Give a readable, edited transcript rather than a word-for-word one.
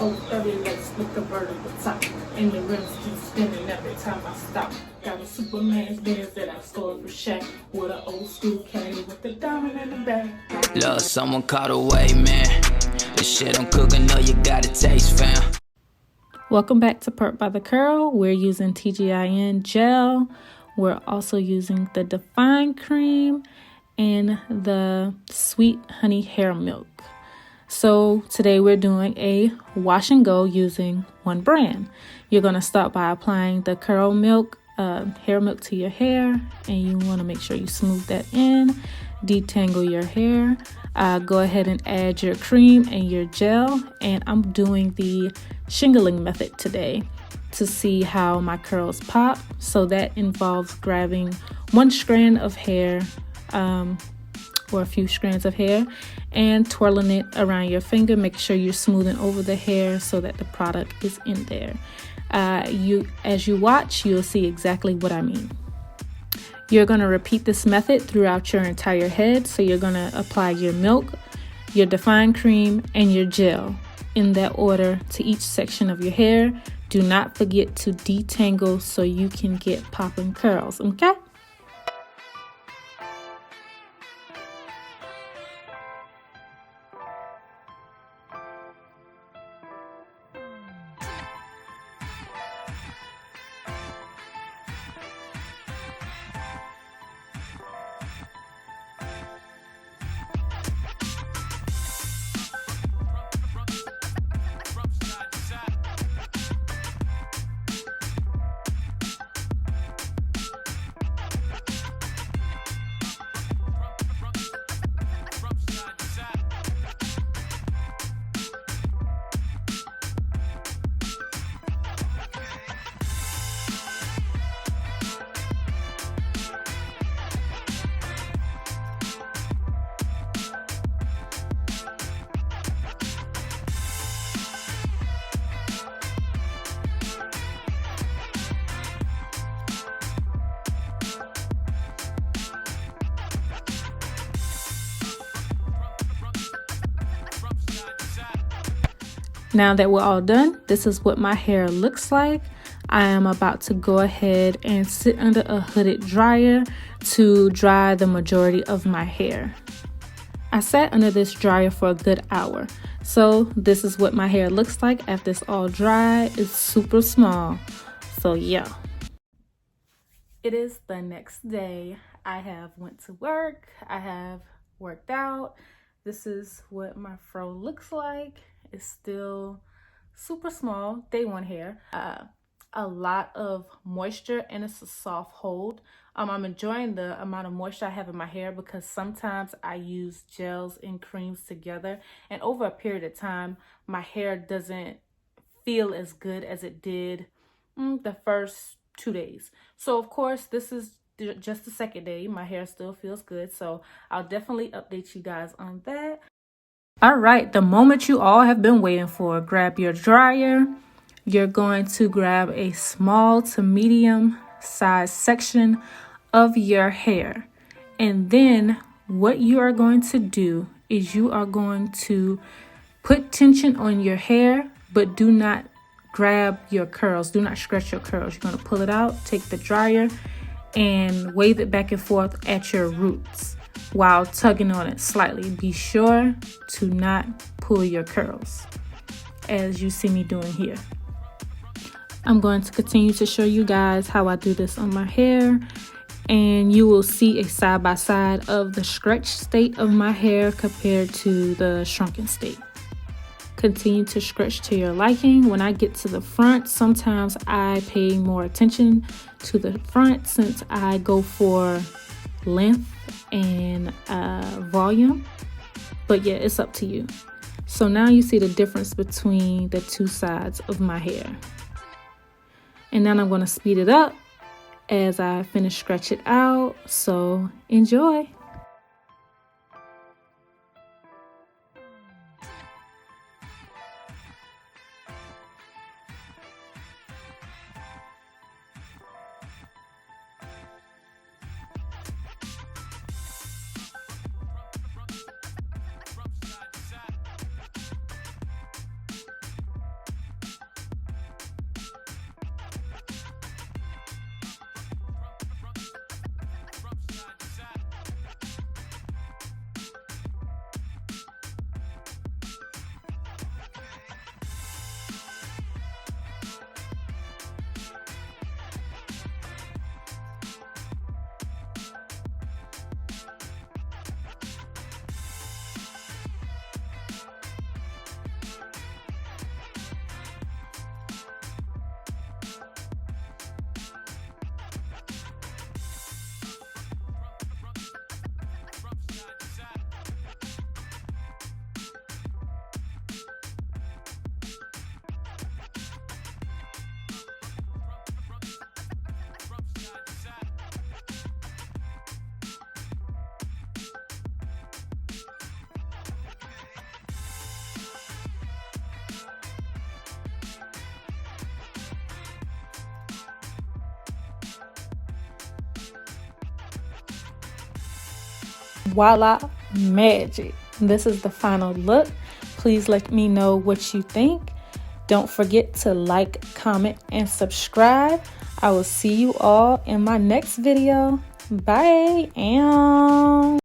Oh, every legs with the vertical top. And the rims keep spinning every time I stop. Got a Superman's Benz that I scored for Shea. With an old school caddy with the diamond in the back. Love, someone caught away, man. The shit I'm cooking, know you got a taste, fam. Welcome back to Purp by the Curl. We're using TGIN gel. We're also using the Define Cream and the Sweet Honey Hair Milk. So today we're doing a wash and go using one brand. You're going to start by applying the curl milk, hair milk to your hair, and you want to make sure you smooth that in, detangle your hair. Go ahead and add your cream and your gel, and I'm doing the shingling method today to see how my curls pop. So that involves grabbing one strand of hair or a few strands of hair and twirling it around your finger. Make sure you're smoothing over the hair so that the product is in there. As you watch, you'll see exactly what I mean. You're going to repeat this method throughout your entire head. So you're going to apply your milk, your Define Cream, and your gel in that order to each section of your hair. Do not forget to detangle so you can get popping curls, okay? Now that we're all done, this is what my hair looks like. I am about to go ahead and sit under a hooded dryer to dry the majority of my hair. I sat under this dryer for a good hour. So this is what my hair looks like after it's all dry. It's super small. So yeah. It is the next day. I have went to work. I have worked out. This is what my fro looks like. It's still super small, day one hair. A lot of moisture, and it's a soft hold. I'm enjoying the amount of moisture I have in my hair because sometimes I use gels and creams together, and over a period of time my hair doesn't feel as good as it did the first 2 days. So of course this is just the second day. My hair still feels good, so I'll definitely update you guys on that. All right, the moment you all have been waiting for. Grab your dryer. You're going to grab a small to medium size section of your hair. And then what you are going to do is you are going to put tension on your hair, but do not grab your curls. Do not stretch your curls. You're going to pull it out, take the dryer, and wave it back and forth at your roots while tugging on it slightly. Be sure to not pull your curls, as you see me doing here. I'm going to continue to show you guys how I do this on my hair, and you will see a side by side of the stretched state of my hair compared to the shrunken state. Continue to stretch to your liking. When I get to the front, sometimes I pay more attention to the front since I go for length and volume, but yeah, it's up to you. So now you see the difference between the two sides of my hair, and then I'm going to speed it up as I finish stretch it out. So enjoy. voila, magic. This is the final look. Please let me know what you think. Don't forget to like, comment, and subscribe. I will see you all in my next video. Bye.